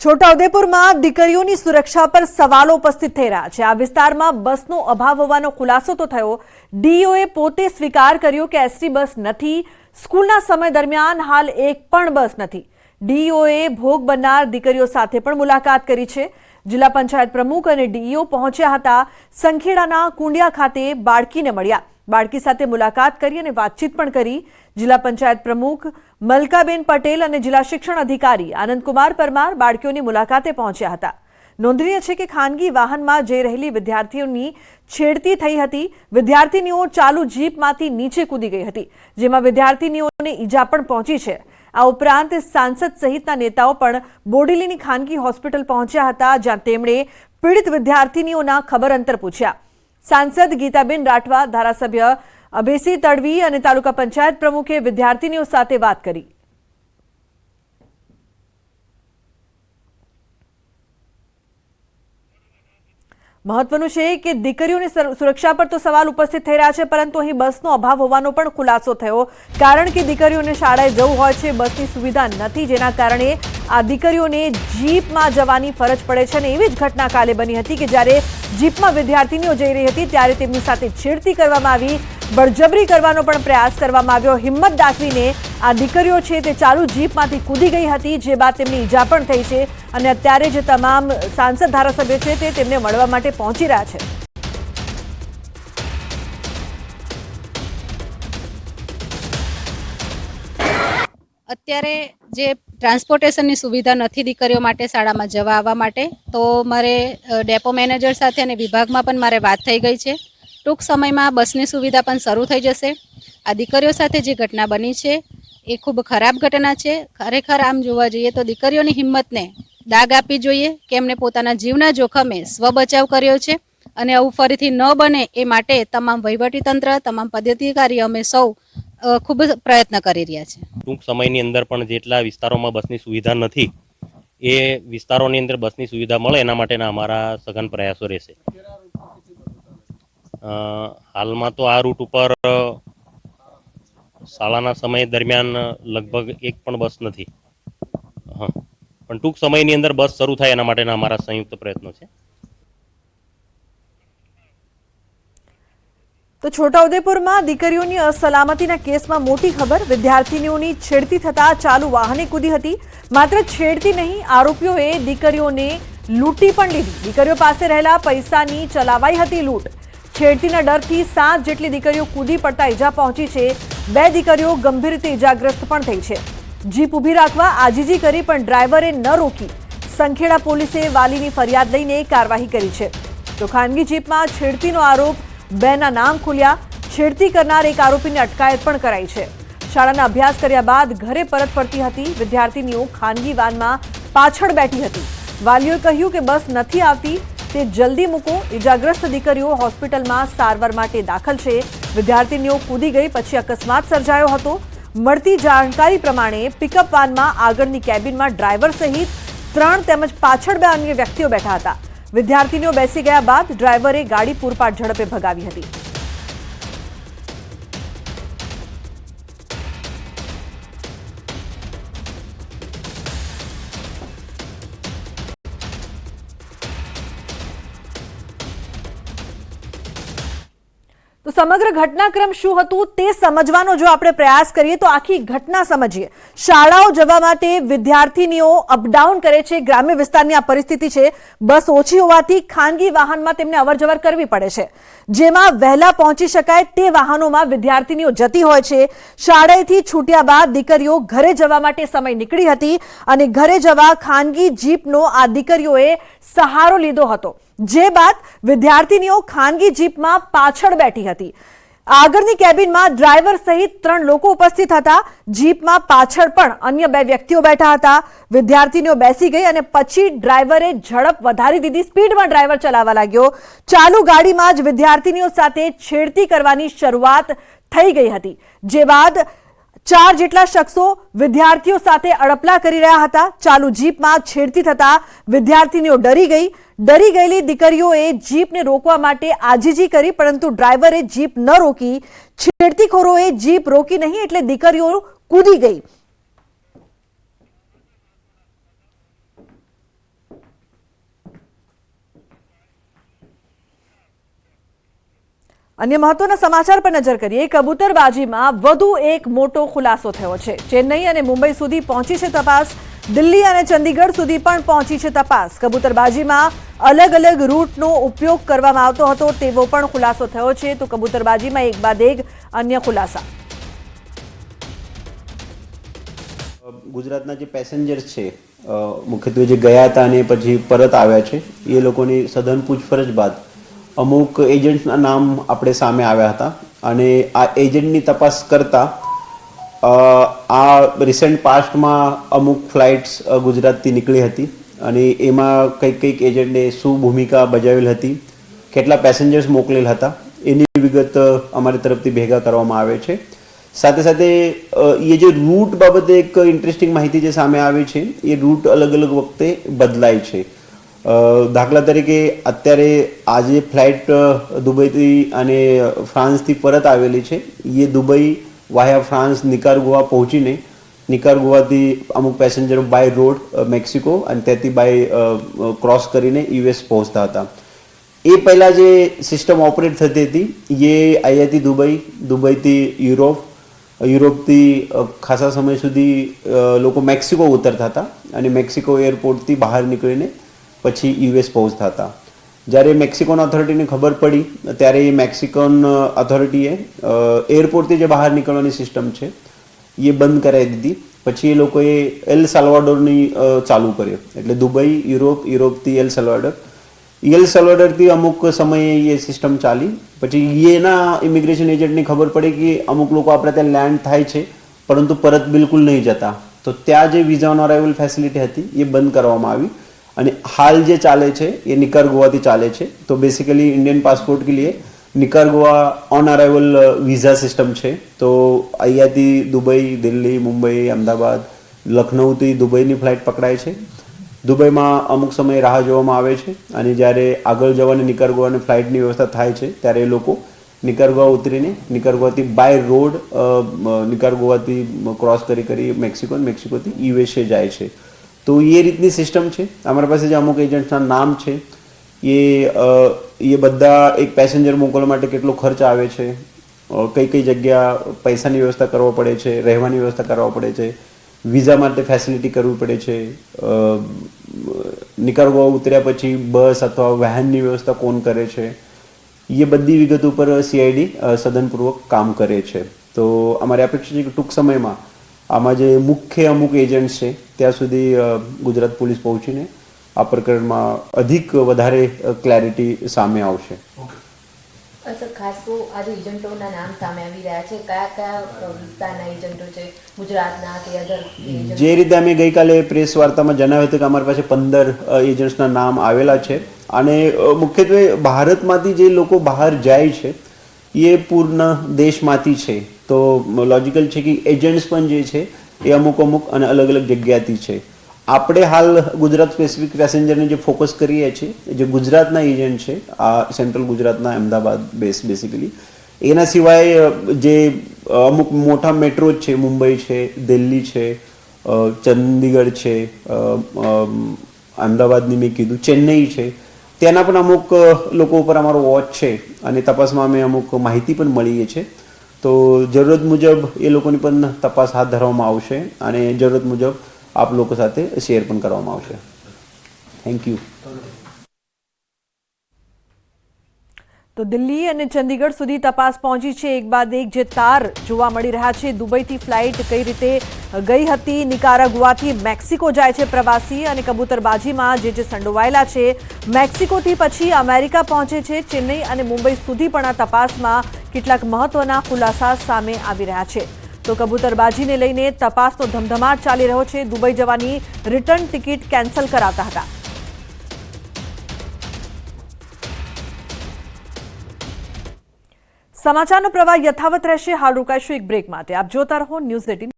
છોટાઉદેપુરમાં દીકરીઓની સુરક્ષા પર સવાલો ઉપસ્થિત થઈ રહ્યા છે। આ વિસ્તારમાં બસનો અભાવ હોવાનો ખુલાસો તો થયો। ડીઓએ પોતે સ્વીકાર કર્યો કે એસટી બસ નથી। સ્કૂલના સમય દરમિયાન હાલ એક પણ બસ નથી। ડીઓએ ભોગ બનનાર દીકરીઓ સાથે પણ મુલાકાત કરી છે। જિલ્લા પંચાયત પ્રમુખ અને ડીઓ પહોંચ્યા હતા। સંખેડાના કુંડિયા ખાતે બાળકીને મળ્યા। બાળકી સાથે મુલાકાત કરી અને વાતચીત પણ કરી। જિલ્લા પંચાયત પ્રમુખ મલકાબેન પટેલ અને જિલ્લા શિક્ષણ અધિકારી આનંદકુમાર પરમાર બાળકીઓની મુલાકાતે પહોંચ્યા હતા। નોંધનીય છે કે ખાનગી વાહનમાં જઈ રહેલી વિદ્યાર્થીઓની છેડતી થઈ હતી। વિદ્યાર્થીનીઓ ચાલુ જીપમાંથી નીચે કૂદી ગઈ હતી, જેમાં વિદ્યાર્થીનીઓને ઈજા પણ પહોંચી છે। આ ઉપરાંત સાંસદ સહિતના નેતાઓ પણ બોડેલીની ખાનગી હોસ્પિટલ પહોંચ્યા હતા, જ્યાં તેમણે પીડિત વિદ્યાર્થીનીઓના ખબર અંતર પૂછ્યા। सांसद गीताबेन राठवा, धारासभ्य अभेसी तड़वी और तालुका पंचायत प्रमुखे विद्यार्थिनीओ साथे बात करी। महत्वनुं छे के दीकरीओनी सुरक्षा पर तो सवाल उपस्थित थई रह्या छे, परंतु अहीं बसनो अभाव होवानो पण खुलासो थयो। कारण के दीकरीओने शाळाए जवुं होय छे, बसनी सुविधा नथी, जेना कारणे आ दीकरीओने जीपमां जवानी फरज पड़े छे। एवी ज घटना काले बनी हती के ज्यारे जीपमां विद्यार्थिनीओ जई रही हती त्यारे तेमनी साथे छेड़ती करवामां आवी, बळजबरी करवानो पण प्रयास करवामां आव्यो। हिम्मत दाखवीने आ दीकरीओ छे ते चालू जीपमांथी कूदी गई हती, जे बाद तेमनी ईजा पण थई छे અને અત્યારે જે તમામ સાંસદ ધારાસભ્ય છે તે તેમને મળવા માટે પહોંચી રહ્યા છે। અત્યારે જે ટ્રાન્સપોર્ટેશનની સુવિધા નથી દીકરીઓ માટે શાળામાં જવા આવવા માટે, તો મારે ડેપો મેનેજર સાથે અને વિભાગમાં પણ મારે વાત થઈ ગઈ છે। ટૂંક સમયમાં બસની સુવિધા પણ શરૂ થઈ જશે। આ દીકરીઓ સાથે જે ઘટના બની છે એ ખૂબ ખરાબ ઘટના છે। ખરેખર આમ જોવા જઈએ તો દીકરીઓની હિંમતને દાગ આપવી જોઈએ કે એમને પોતાના જીવના જોખમે સ્વ બચાવ કર્યો છે અને આવું ફરીથી ન બને એ માટે તમામ વહીવટીતંત્ર, તમામ પદાધિકારી અમે સૌ ખૂબ પ્રયત્ન કરી રહ્યા છે। ટૂંક સમયની અંદર પણ જેટલા વિસ્તારોમાં બસની સુવિધા નથી એ વિસ્તારોની અંદર બસની સુવિધા મળે એના માટેના અમારા સઘન પ્રયાસો રહેશે। હાલમાં તો આ રૂટ ઉપર શાળાના સમય દરમિયાન લગભગ એક પણ બસ નથી। પણ ટૂંક સમયની અંદર બસ શરૂ થાય એના માટેના અમારા સંયુક્ત પ્રયત્નો છે। તો છોટાઉદેપુરમાં દીકરીઓની અસલામતીના કેસમાં મોટી ખબર। વિદ્યાર્થીનીઓની છેડતી થતા ચાલુ વાહને કૂદી હતી। માત્ર છેડતી નહીં, આરોપીઓએ દીકરીઓને લૂંટી પણ લીધી। દીકરીઓ પાસે રહેલા પૈસાની ચલાવાઈ હતી લૂંટ। છેડતીના ડરથી 7 જેટલી દીકરીઓ કૂદી પડતા ઈજા પહોંચી છે। 2 દીકરીઓ ગંભીર રીતે ઈજાગ્રસ્ત પણ થઈ છે। જીપ ઊભી રાખવા આજીજી કરી પણ ડ્રાઈવરે ન રોકી। સંખેડા પોલીસે વાલીની ફરિયાદ લઈને કાર્યવાહી કરી છે। તો ખાનગી જીપમાં છેડતીનો આરોપ 2ના નામ ખુલ્યા। છેડતી કરનાર એક આરોપીને અટકાયત પણ કરાઈ છે। શાળાના અભ્યાસ કર્યા બાદ ઘરે પરત ફરતી હતી વિદ્યાર્થીનીઓ ખાનગી વાનમાં પાછળ બેઠી હતી। વાલીઓએ કહ્યું કે બસ નથી આવતી, તે જલ્દી મૂકો। ઈજાગ્રસ્ત દીકરીઓ હોસ્પિટલમાં સારવાર માટે દાખલ છે। વિદ્યાર્થીનીઓ કૂદી ગઈ પછી અકસ્માત સર્જાયો હતો। મળતી જાણકારી પ્રમાણે પિકઅપ વાનમાં આગળની કેબિનમાં ડ્રાઈવર સહિત 3 તેમજ પાછળ 2 અન્ય વ્યક્તિઓ બેઠા હતા। વિદ્યાર્થીનીઓ બેસી ગયા બાદ ડ્રાઈવરે ગાડી પૂરપાટ ઝડપે ભગાવી હતી। तो समग्र घटनाक्रम शुं हतुं ते समजवानो जो आपणे प्रयास करीए तो आखी घटना समझीए। शाळाओ जवा माटे विद्यार्थिनीओ अपडाउन करे छे। ग्राम्य विस्तारनी आ परिस्थिति छे। बस ओછી होवाथी खानगी वाहनमां तेमने अवरजवर करवी पड़े छे, जेमां वहेला पहोंची शकाय ते वाहनोमां विद्यार्थिनीओ जती होय छे। शाळाएथी छूट्या बाद दीकरीओ घरे जवा माटे समय નીકળી હતી અને ઘરે જવા ખાનગી જીપનો આ દીકરીઓએ સહારો લીધો હતો, જે બાદ વિદ્યાર્થીનીઓ ખાનગી જીપમાં પાછળ બેઠી હતી। આગળની કેબિનમાં ડ્રાઈવર સહિત 3 લોકો ઉપસ્થિત હતા। જીપમાં પાછળ પણ અન્ય 2 વ્યક્તિઓ બેઠા હતા। વિદ્યાર્થીનીઓ બેસી ગઈ અને પછી ડ્રાઈવરે ઝડપ વધારી દીધી। સ્પીડમાં ડ્રાઈવર ચલાવવા लाग्यो। ચાલુ ગાડીમાં જ વિદ્યાર્થીનીઓ સાથે છેડતી કરવાની શરૂઆત થઈ ગઈ હતી, જે બાદ 4 જેટલા શખ્સો વિદ્યાર્થીઓ સાથે અડપલા કરી રહ્યા હતા। ચાલુ જીપમાં છેડતી થતા વિદ્યાર્થીનીઓ ડરી ગઈ। डरी गયેલી દીકરીઓએ જીપને રોકવા માટે આજીજી કરી, પરંતુ ડ્રાઈવરે જીપ ન રોકી। છેડતીખોરોએ જીપ રોકી નહીં એટલે દીકરીઓ કૂદી ગઈ। અન્ય મહત્વના સમાચાર પર નજર કરીએ. કબૂતરબાજીમાં વધુ એક મોટો ખુલાસો થયો છે. ચેન્નઈ અને મુંબઈ સુધી પહોંચી છે તપાસ. દિલ્હી અને ચંદીગઢ સુધી પણ પહોંચી છે તપાસ. કબૂતરબાજીમાં અલગ અલગ રૂટનો ઉપયોગ કરવામાં આવતો હતો તેવો પણ ખુલાસો થયો છે. તો કબૂતરબાજીમાં એક બાદ એક અન્ય ખુલાસા. ગુજરાતના જે પેસેન્જર્સ છે મુખ્યત્વે જે ગયા હતા અને પછી પરત આવ્યા છે એ લોકોની સઘન પૂછપરછ બાદ અમુક એજન્ટના નામ આપણે સામે આવ્યા હતા અને આ એજન્ટની તપાસ કરતા આ રિસેન્ટ પાસ્ટમાં અમુક ફ્લાઇટ્સ ગુજરાતથી નીકળી હતી અને એમાં કઈક એજન્ટે શું ભૂમિકા ભજવેલ હતી, કેટલા પેસેન્જર્સ મોકલેલ હતા એની વિગત અમારી તરફથી ભેગા કરવામાં આવે છે. સાથે સાથે એ જે રૂટ બાબતે એક ઇન્ટરેસ્ટિંગ માહિતી જે સામે આવી છે એ રૂટ અલગ અલગ વખતે બદલાય છે. દાખલા તરીકે અત્યારે આજે ફ્લાઇટ દુબઈથી અને ફ્રાન્સથી પરત આવેલી છે. એ દુબઈ વાયા ફ્રાન્સ નિકારગુઆ પહોંચીને નિકારગુઆથી અમુક પેસેન્જરો બાય રોડ મેક્સિકો અને ત્યાંથી બાય ક્રોસ કરીને યુએસ પહોંચતા હતા. એ પહેલાં જે સિસ્ટમ ઓપરેટ થતી હતી એ અહીંયાથી દુબઈથી યુરોપથી ખાસા સમય સુધી લોકો મેક્સિકો ઉતરતા હતા અને મેક્સિકો એરપોર્ટથી બહાર નીકળીને પછી યુએસ પહોંચતા હતા. જ્યારે મેક્સિકોના ઓથોરિટીને ખબર પડી ત્યારે એ મેક્સિકન ઓથોરિટીએ એરપોર્ટથી જે બહાર નીકળવાની સિસ્ટમ છે એ બંધ કરાવી દીધી. પછી એ લોકોએ એલ સાલ્વાડોરની ચાલુ કર્યો, એટલે દુબઈ યુરોપથી એલ સાલ્વાડોરથી અમુક સમયે એ સિસ્ટમ ચાલી. પછી એના ઇમિગ્રેશન એજન્ટની ખબર પડી કે અમુક લોકો આપણે ત્યાં લેન્ડ થાય છે પરંતુ પરત બિલકુલ નહીં જતા, તો ત્યાં જે વિઝા ઓન અરાઇવલ ફેસિલિટી હતી એ બંધ કરવામાં આવી અને હાલ જે ચાલે છે એ નિકારગુઆથી ચાલે છે. તો બેસિકલી ઇન્ડિયન પાસપોર્ટ કે લીએ નિકારગુઆ ઓન અરાઇવલ વિઝા સિસ્ટમ છે. તો અહીંયાથી દુબઈ, દિલ્હી, મુંબઈ, અમદાવાદ, લખનૌથી દુબઈની ફ્લાઇટ પકડાય છે. દુબઈમાં અમુક સમય રાહ જોવામાં આવે છે અને જ્યારે આગળ જવાની નિકારગુઆની ફ્લાઇટની વ્યવસ્થા થાય છે ત્યારે એ લોકો નિકારગુઆ ઉતરીને નિકારગુઆથી બાય રોડ નિકારગુઆથી ક્રોસ કરી મેક્સિકોથી યુએસએ જાય છે. તો એ રીતની સિસ્ટમ છે. અમારા પાસે જે અમુક એજન્ટ્સના નામ છે એ બધા એક પેસેન્જર મોકલવા માટે કેટલો ખર્ચ આવે છે, કઈ જગ્યા પૈસાની વ્યવસ્થા કરવા પડે છે, રહેવાની વ્યવસ્થા કરવા પડે છે, વિઝા માટે ફેસિલિટી કરવી પડે છે, નિકારગુઆ ઉતર્યા પછી બસ અથવા વાહનની વ્યવસ્થા કોણ કરે છે, એ બધી વિગત ઉપર સીઆઈડી સઘનપૂર્વક કામ કરે છે. તો અમારી અપેક્ષા છે કે ટૂંક સમયમાં આમાં જે મુખ્ય અમુક એજન્ટ છે ત્યાં સુધી ગુજરાત પોલીસ પહોંચીને આ પ્રકરણમાં વધારે ક્લેરિટી સામે આવશે. સર, ખાસ તો આજે એજન્ટોના નામ સામે આવી રહ્યા છે, કયા વિસ્તારના એજન્ટો છે, ગુજરાતના કે અધર? જે રીતે અમે ગઈકાલે પ્રેસ વાર્તામાં જણાવ્યું હતું કે અમારી પાસે 15 એજન્ટ્સના નામ આવેલા છે અને મુખ્યત્વે ભારતમાંથી જે લોકો બહાર જાય છે એ પૂર્ણ દેશમાંથી છે. તો લોજિકલ છે કે એજન્ટ્સ પણ જે છે એ અમુક અને અલગ અલગ જગ્યાથી છે. આપણે હાલ ગુજરાત સ્પેસિફિક પેસેન્જરને જે ફોકસ કરીએ છીએ જે ગુજરાતના એજન્ટ છે, આ સેન્ટ્રલ ગુજરાતના અમદાવાદ બેઝ બેસિકલી. એના સિવાય જે અમુક મોટા મેટ્રો છે, મુંબઈ છે, દિલ્હી છે, ચંદીગઢ છે, અમદાવાદની મેં કીધું, ચેન્નઈ છે, તેના પણ અમુક લોકો ઉપર અમારો વોચ છે અને તપાસમાં અમે અમુક માહિતી પણ મળીએ છીએ. તો જરૂરત મુજબ એ લોકોની પણ તપાસ હાથ ધરવામાં આવશે અને જરૂરત મુજબ આપ લોકો સાથે શેર પણ કરવામાં આવશે. Thank you. તો દિલ્હી અને ચંદીગઢ સુધી તપાસ પહોંચી છે. એક બાદ એક જે તાર જોવા મળી રહ્યા છે. દુબઈથી ફ્લાઇટ કઈ રીતે ગઈ હતી, નિકારાગુઆથી મેક્સિકો જાય છે પ્રવાસી અને કબૂતરબાજીમાં જે સંડોવાયેલા છે મેક્સિકોથી પછી અમેરિકા પહોંચે છે. ચેન્નઈ અને મુંબઈ સુધી પણ આ તપાસમાં કેટલાક મહત્વના ખુલાસા સામે આવી રહ્યા છે. તો કબૂતરબાજીને લઈને તપાસનો ધમધમાટ ચાલી રહ્યો છે. દુબઈ જવાની રિટર્ન ટિકિટ કેન્સલ કરાતા હતા. સમાચારનો પ્રવાહ યથાવત રહેશે. હાલ રોકાઈશું એક બ્રેક માટે. આપ જોતા રહો ન્યૂઝ 18.